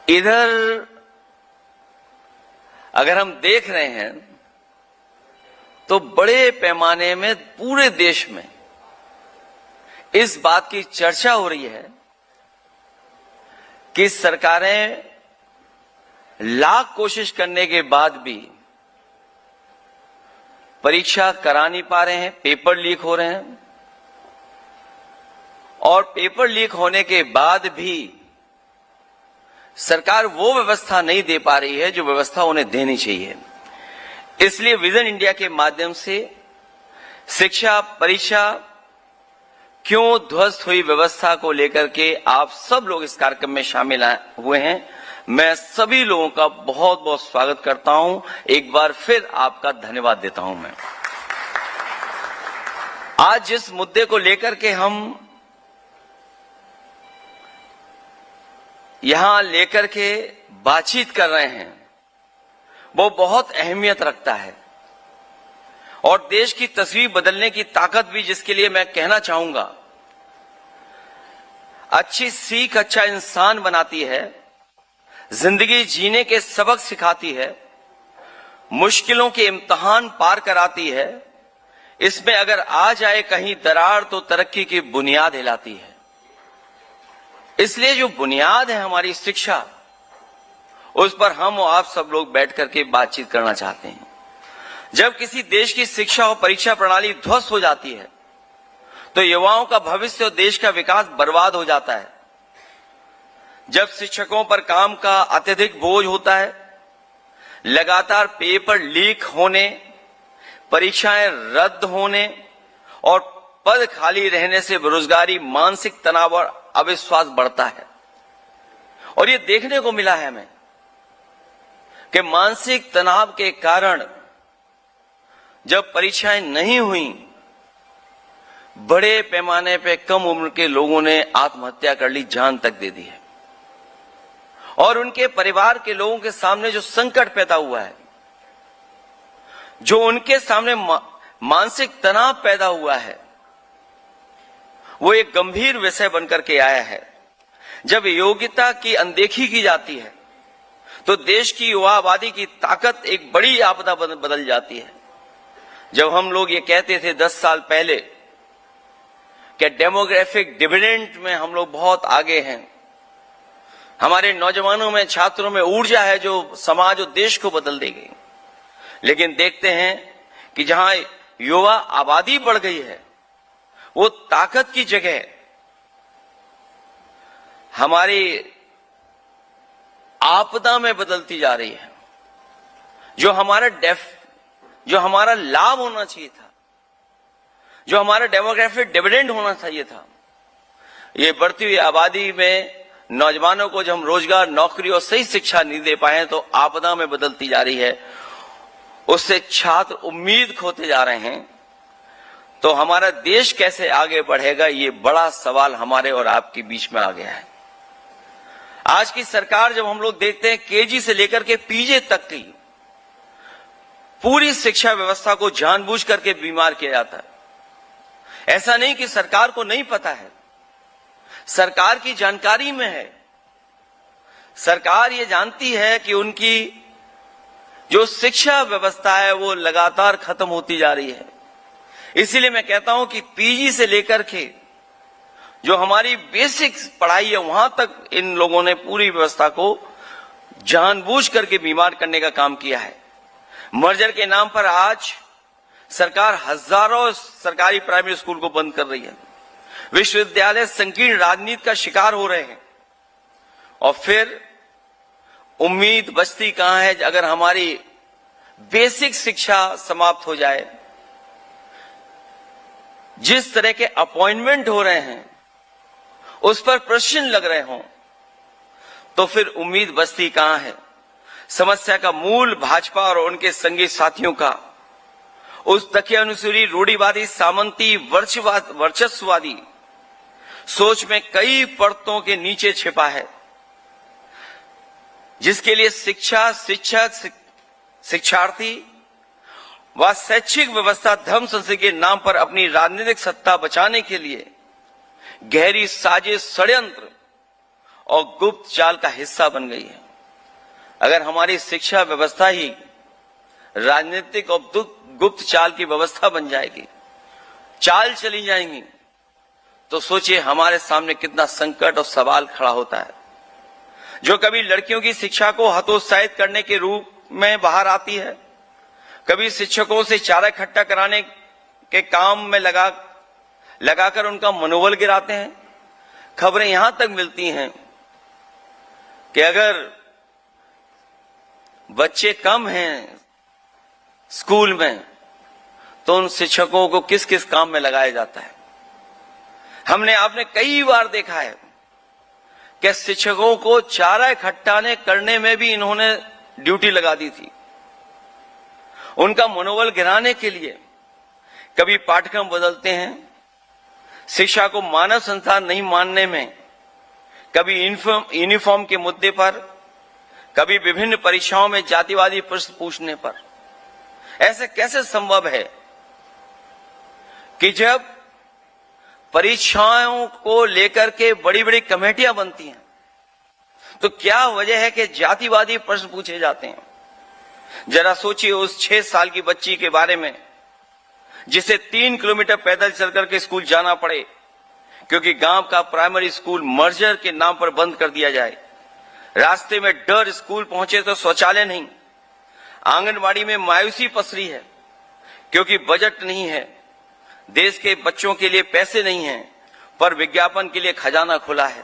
इधर अगर हम देख रहे हैं तो बड़े पैमाने में पूरे देश में इस बात की चर्चा हो रही है कि सरकारें लाख कोशिश करने के बाद भी परीक्षा करा नहीं पा रहे हैं, पेपर लीक हो रहे हैं और पेपर लीक होने के बाद भी सरकार वो व्यवस्था नहीं दे पा रही है जो व्यवस्था उन्हें देनी चाहिए। इसलिए विजन इंडिया के माध्यम से शिक्षा परीक्षा क्यों ध्वस्त हुई व्यवस्था को लेकर के आप सब लोग इस कार्यक्रम में शामिल हुए हैं। मैं सभी लोगों का बहुत बहुत स्वागत करता हूं। एक बार फिर आपका धन्यवाद देता हूं। मैं आज जिस मुद्दे को लेकर के हम यहां लेकर के बातचीत कर रहे हैं वो बहुत अहमियत रखता है और देश की तस्वीर बदलने की ताकत भी, जिसके लिए मैं कहना चाहूंगा, अच्छी सीख अच्छा इंसान बनाती है, जिंदगी जीने के सबक सिखाती है, मुश्किलों के इम्तिहान पार कराती है। इसमें अगर आ जाए कहीं दरार तो तरक्की की बुनियाद हिलाती है। इसलिए जो बुनियाद है हमारी शिक्षा, उस पर हम और आप सब लोग बैठ करके बातचीत करना चाहते हैं। जब किसी देश की शिक्षा और परीक्षा प्रणाली ध्वस्त हो जाती है तो युवाओं का भविष्य और देश का विकास बर्बाद हो जाता है। जब शिक्षकों पर काम का अत्यधिक बोझ होता है, लगातार पेपर लीक होने, परीक्षाएं रद्द होने और पद खाली रहने से बेरोजगारी, मानसिक तनाव और अविश्वास बढ़ता है। और ये देखने को मिला है हमें कि मानसिक तनाव के कारण जब परीक्षाएं नहीं हुई, बड़े पैमाने पे कम उम्र के लोगों ने आत्महत्या कर ली, जान तक दे दी है। और उनके परिवार के लोगों के सामने जो संकट पैदा हुआ है, जो उनके सामने मानसिक तनाव पैदा हुआ है, वो एक गंभीर विषय बनकर के आया है। जब योग्यता की अनदेखी की जाती है तो देश की युवा आबादी की ताकत एक बड़ी आपदा बदल जाती है। जब हम लोग ये कहते थे 10 साल पहले कि डेमोग्राफिक डिविडेंड में हम लोग बहुत आगे हैं, हमारे नौजवानों में, छात्रों में ऊर्जा है जो समाज और देश को बदल देगी, लेकिन देखते हैं कि जहां युवा आबादी बढ़ गई है, वो ताकत की जगह हमारी आपदा में बदलती जा रही है। जो हमारा लाभ होना चाहिए था, जो हमारा डेमोग्राफिक डिविडेंड होना चाहिए था, ये बढ़ती हुई आबादी में नौजवानों को जब हम रोजगार, नौकरी और सही शिक्षा नहीं दे पाए तो आपदा में बदलती जा रही है। उससे छात्र उम्मीद खोते जा रहे हैं। तो हमारा देश कैसे आगे बढ़ेगा, ये बड़ा सवाल हमारे और आपके बीच में आ गया है। आज की सरकार, जब हम लोग देखते हैं केजी से लेकर के पीजी तक की पूरी शिक्षा व्यवस्था को जानबूझ करके बीमार किया जाता है। ऐसा नहीं कि सरकार को नहीं पता है, सरकार की जानकारी में है। सरकार ये जानती है कि उनकी जो शिक्षा व्यवस्था है वो लगातार खत्म होती जा रही है। इसीलिए मैं कहता हूं कि पीजी से लेकर के जो हमारी बेसिक पढ़ाई है वहां तक इन लोगों ने पूरी व्यवस्था को जानबूझ करके बीमार करने का काम किया है। मर्जर के नाम पर आज सरकार हजारों सरकारी प्राइमरी स्कूल को बंद कर रही है। विश्वविद्यालय संकीर्ण राजनीति का शिकार हो रहे हैं। और फिर उम्मीद बचती कहां है अगर हमारी बेसिक शिक्षा समाप्त हो जाए। जिस तरह के अपॉइंटमेंट हो रहे हैं उस पर प्रश्न लग रहे हों तो फिर उम्मीद बचती कहां है। समस्या का मूल भाजपा और उनके संगी साथियों का उस दकियानुसूरी, रूढ़िवादी, सामंती, वर्चस्ववादी सोच में कई परतों के नीचे छिपा है, जिसके लिए शिक्षा, शिक्षक, शिक्षार्थी व शैक्षिक व्यवस्था धर्म संस्कृति के नाम पर अपनी राजनीतिक सत्ता बचाने के लिए गहरी साजिश, षड्यंत्र और गुप्त चाल का हिस्सा बन गई है। अगर हमारी शिक्षा व्यवस्था ही राजनीतिक और गुप्त चाल की व्यवस्था बन जाएगी, चाल चली जाएंगी, तो सोचिए हमारे सामने कितना संकट और सवाल खड़ा होता है। जो कभी लड़कियों की शिक्षा को हतोत्साहित करने के रूप में बाहर आती है, कभी शिक्षकों से चारा इकट्ठा कराने के काम में लगाकर उनका मनोबल गिराते हैं। खबरें यहां तक मिलती हैं कि अगर बच्चे कम हैं स्कूल में तो उन शिक्षकों को किस किस काम में लगाया जाता है। आपने कई बार देखा है कि शिक्षकों को चारा इकट्ठा करने में भी इन्होंने ड्यूटी लगा दी थी, उनका मनोबल गिराने के लिए। कभी पाठ्यक्रम बदलते हैं, शिक्षा को मानव संसाधन नहीं मानने में, कभी यूनिफॉर्म के मुद्दे पर, कभी विभिन्न परीक्षाओं में जातिवादी प्रश्न पूछने पर। ऐसे कैसे संभव है कि जब परीक्षाओं को लेकर के बड़ी बड़ी कमेटियां बनती हैं तो क्या वजह है कि जातिवादी प्रश्न पूछे जाते हैं। जरा सोचिए उस 6 साल की बच्ची के बारे में जिसे 3 किलोमीटर पैदल चल करके स्कूल जाना पड़े क्योंकि गांव का प्राइमरी स्कूल मर्जर के नाम पर बंद कर दिया जाए। रास्ते में डर, स्कूल पहुंचे तो शौचालय नहीं। आंगनबाड़ी में मायूसी पसरी है क्योंकि बजट नहीं है, देश के बच्चों के लिए पैसे नहीं हैं, पर विज्ञापन के लिए खजाना खुला है।